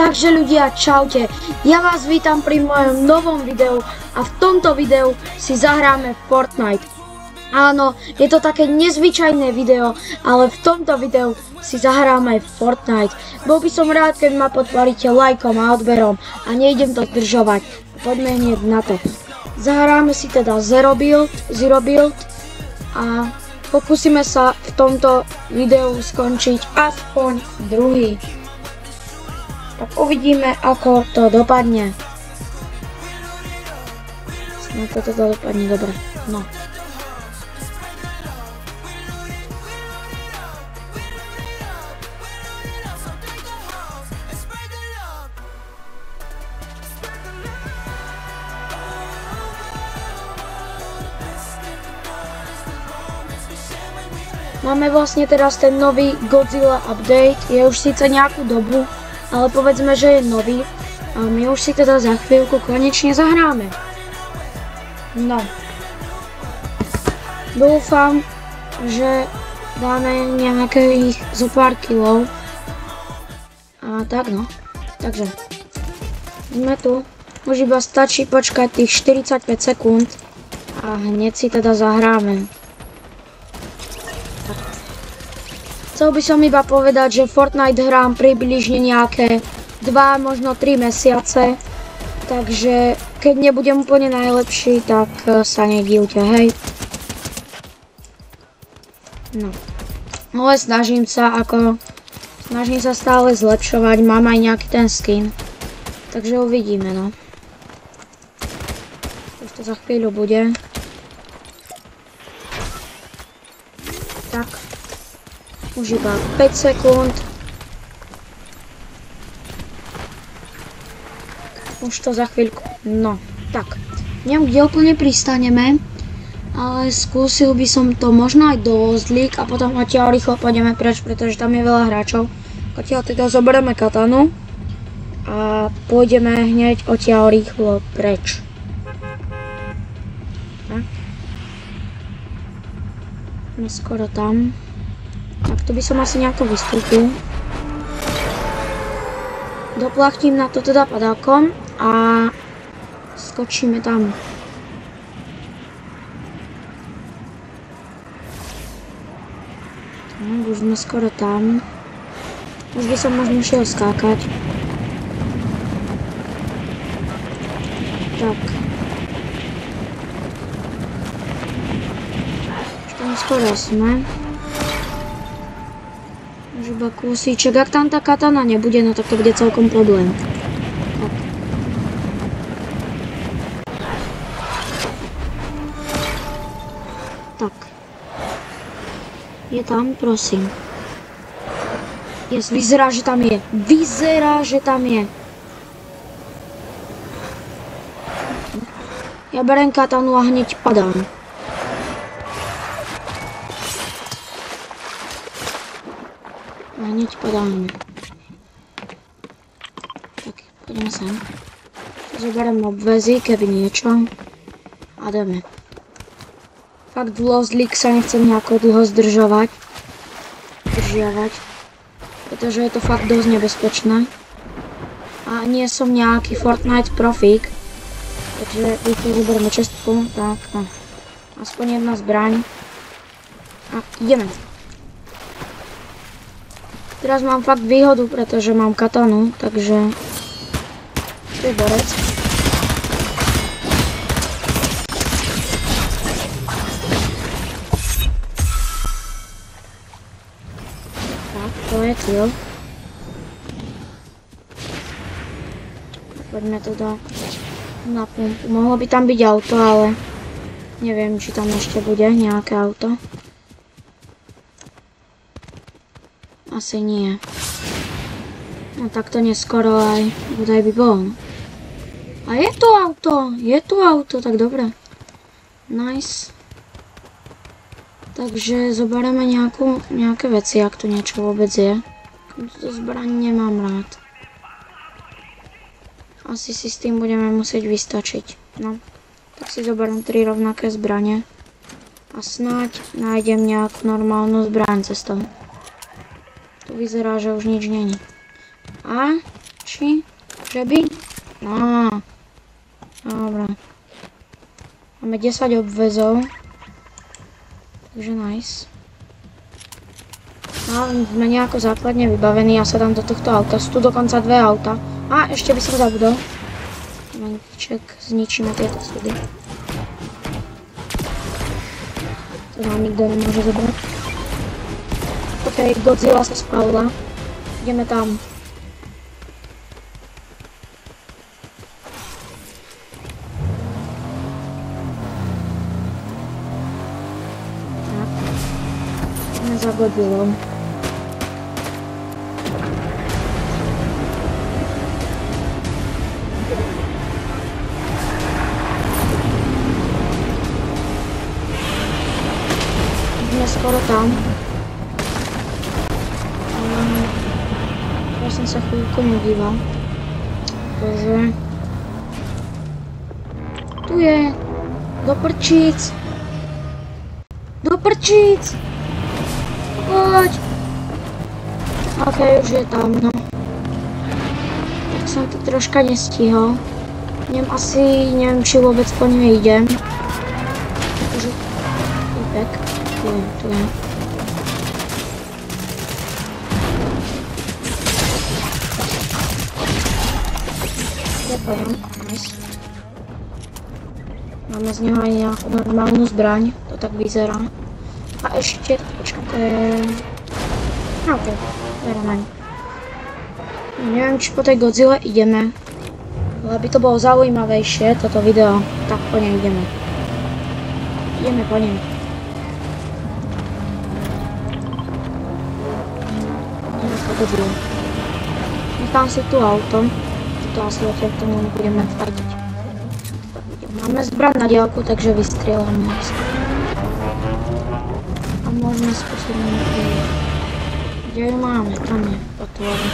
Takže ľudia, čaute, ja vás vítam pri mojom novom videu a v tomto videu si zahráme Fortnite. Áno, je to také nezvyčajné video, ale v tomto videu si zahráme Fortnite. Bol by som rád, keď ma podporíte lajkom a odberom a nejdem to zdržovať. Poďme hneď na to. Zahráme si teda Zero Build a pokúsime sa v tomto videu skončiť aspoň druhý. Tak uvidíme, ako to dopadne. Snad to dopadne dobre. No. Máme vlastne teraz ten nový Godzilla update. Je už síce nejakú dobu, ale povedzme, že je nový. A my už si teda za chvíľku konečne zahráme. No. Dúfam, že dáme nejakých zo pár kilov. A tak no. Takže. Sme tu. Už iba stačí počkať tých 45 sekúnd. A hneď si teda zahráme. Chcel by som iba povedať, že Fortnite hrám približne nejaké 2, možno 3 mesiace. Takže keď nebudem úplne najlepší, tak sa nedivte, hej. No. Ale snažím sa stále zlepšovať, mám aj nejaký ten skin. Takže uvidíme, no. Už to za chvíľu bude. Tak. Už iba 5 sekúnd. Už to za chvíľku. No, tak. Neviem, kde úplne pristaneme, ale skúsil by som to možno aj do Ozlík a potom odtiaľ rýchlo pôjdeme preč, pretože tam je veľa hráčov. Odtiaľ teda zoberieme katanu a pôjdeme hneď odtiaľ rýchlo preč. Tak. Sme skoro tam. Tak tu by som asi nejako vystúpil. Doplachtím na to teda padákom a skočíme tam. Tak, už sme skoro tam. Už by som možno šiel skákať. Tak. Už tam skoro sme. Už iba kúsíček. Ak tam tá katana nebude, no tak to bude celkom problém. Tak. Je tam, prosím. Vyzerá, že tam je. Vyzerá, že tam je. Ja berem katanu a hneď padám. Hneď padáme. Tak, poďme sem. Zoberiem obvezy, keby niečo. A dáme. Fakt v Ozlík sa nechcem nejako dlho zdržiavať. Pretože je to fakt dosť nebezpečné. A nie som nejaký Fortnite profík. Takže rýchlo zoberieme čestku. Tak, no. Aspoň jedna zbraň. A ideme. Teraz mám fakt výhodu, pretože mám katanu, takže tu je borec. Tak, to je kill. Poďme teda na pumpu. Mohlo by tam byť auto, ale neviem, či tam ešte bude nejaké auto. Asi nie. No tak to neskoro aj bodaj by bol. A je tu auto, tak dobre. Nice. Takže zoberieme nejaké veci, ak tu niečo vôbec je. Túto zbraň nemám rád. Asi si s tým budeme musieť vystačiť. No, tak si zoberiem 3 rovnaké zbrane. A snáď nájdem nejakú normálnu zbraň cez toho. Tu vyzerá, že už nič není. A Či? Že by? No. Dobre. Máme 10 obväzov. Takže nice. No, sme nejako základne vybavení. Ja sa dám do tohto auta. Sú tu dokonca 2 auta. A ešte by som zabudol. Momentíček, zničíme tieto súdy. To nám nikto nemôže zobrať. OK, Godzilla sa spavila. Ideme tam. Tak. Ideme za Godzillou. Skoro tam. Ja som sa chvíľku nedíval. Takže... Tu je. Do prčíc. Do prčíc. Poď. OK, už je tam, no. Tak som to troška nestihol. Neviem, či vôbec po ňu idem. Takže... Tak. Tu je. Ďakujem, nice. Máme z neho aj nejakú normálnu zbraň, to tak vyzerá. A ešte, počkaj, to je... OK, verme. Neviem, či po tej Godzille ideme. Ale aby to bolo zaujímavejšie, toto video, tak po nej ideme. Ideme po nej. Nechám si tu auto. To asi odtiaľ k tomu nebudeme vadiť. Máme zbraň na diaľku, takže vystrieľame. A môžeme skúsiť nejaký... Kde ju máme? Tam je. Otvorí.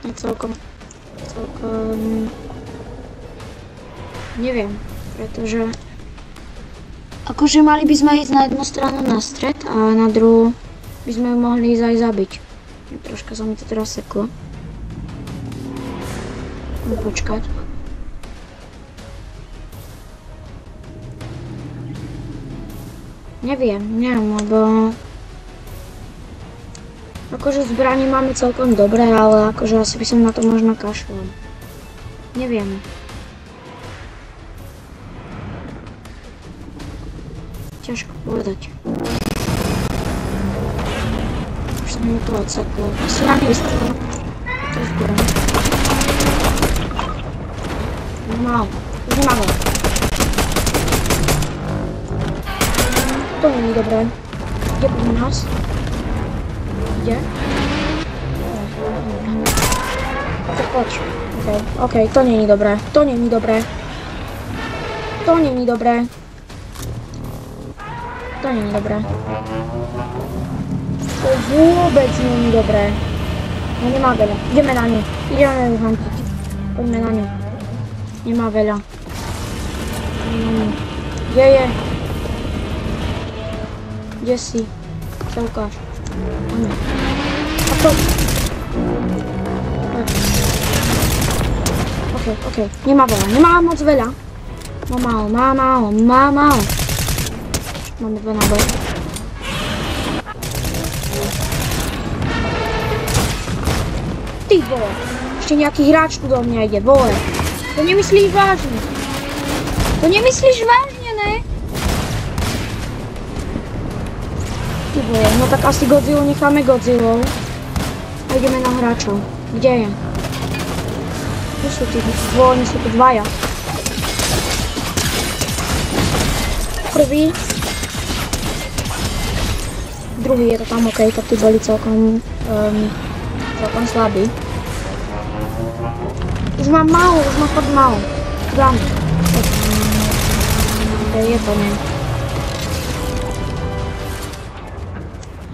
Je celkom... Neviem, pretože... Akože mali by sme ísť na jednu stranu na stred a na druhú by sme ju mohli ísť aj zabiť. Troška sa mi to teraz seklo. Počkať. Neviem, lebo... Akože zbraní máme celkom dobré, ale akože asi by som na to možno kašľal. Neviem. Ťažko povedať. Už sa mi to odseklo. Asi ja nevystrelil. To je zbraň. Už nemáme. To není dobré. Ide po nás. Ide. Tak poď. OK, to není dobré. To není dobré. To není dobré. To není dobré. To vôbec není dobré. No nemá veľa. Ideme na ňu. Ideme ju hantiť. Poďme na ňu. Nemá veľa. Kde je? Kde si? Sa ukáž. Poďme. A to. OK. Nemá veľa. Nemá moc veľa. Má málo. Máme 2 náboje. Ty vole, ešte nejaký hráč tu do mňa ide, vole. To nemyslíš vážne. To nemyslíš vážne, ne? Ty vole, no tak asi Godzillu necháme Godzillou. A ideme na hráčov. Kde je? Tu sú tí, oni sú tu 2. Prvý. Druhý je to tam OK, tak tí boli celkom slabí. Už mám fakt málo. Dáme. OK, je to ne.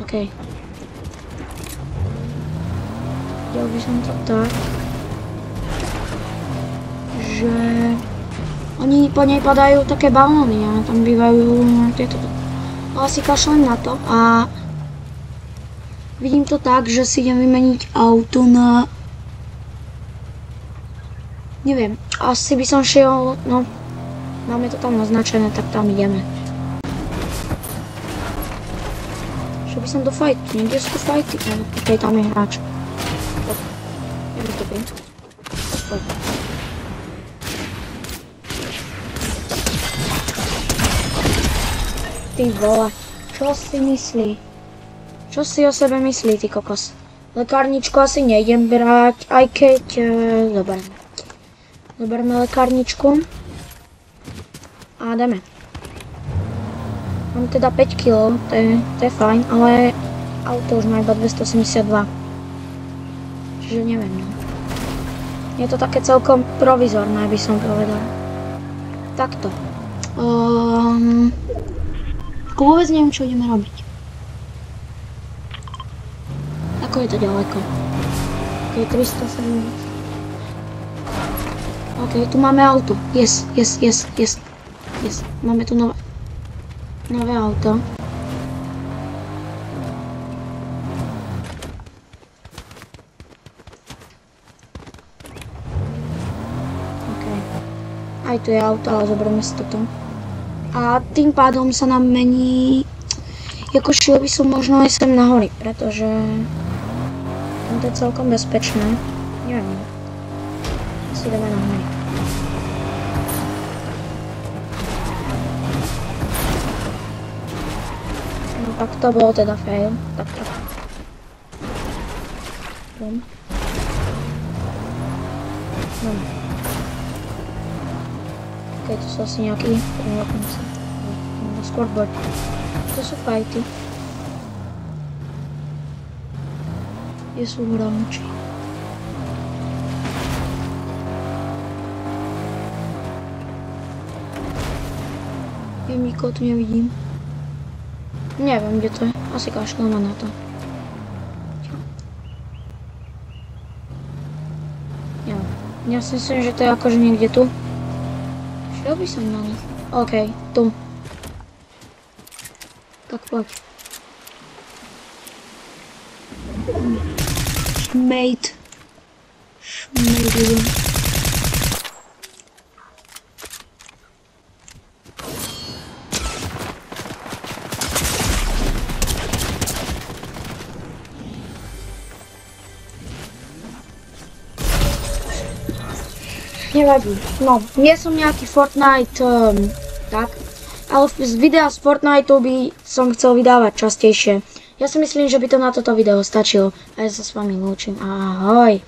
OK. Dělal by som to tak, že oni po nej padajú také balóny a tam bývajú tieto ale si kašlem na to a vidím to tak, že si idem vymeniť auto na... Neviem, asi by som šiel, no, máme to tam naznačené, tak tam ideme. Šiel by som do fightu, niekde sú fighty, okej, tam je hráč. Idem to byť. Ty vole, čo si myslí? Čo si o sebe myslí, ty kokos? Lekárničku asi nejdem brať, aj keď... Zoberme lekárničku. A dáme. Mám teda 5 kg, to je fajn, ale auto už má iba 272. Čiže neviem, no. Je to také celkom provizorné, by som povedal. Takto. Vôbec neviem, čo ideme robiť. Ako je to ďaleko? Ok, 307. Ok, tu máme auto. Yes. Máme tu nové auto. Ok. Aj tu je auto, ale zoberme si toto. A tým pádom sa nám mení, ako šiel by som možno aj sem nahory, pretože tam to je celkom bezpečné. Neviem, asi ideme nahory. No tak to bolo teda fail, takto. Bum. No. Ok, to sú asi nejaký scoreboard. To sú fighty. Kde sú hráči? Ja nikoho tu nevidím. Neviem, kde to je. Asi kašleme na to. Ja si myslím, že to je akože niekde tu. Šiel by som na nich. OK, tu. Tak poď. Šmejt. Nevadí. No, nie som nejaký Fortnite, tak, ale z videa z Fortniteu by som chcel vydávať častejšie. Ja si myslím, že by to na toto video stačilo. A ja sa s vami lúčim. Ahoj.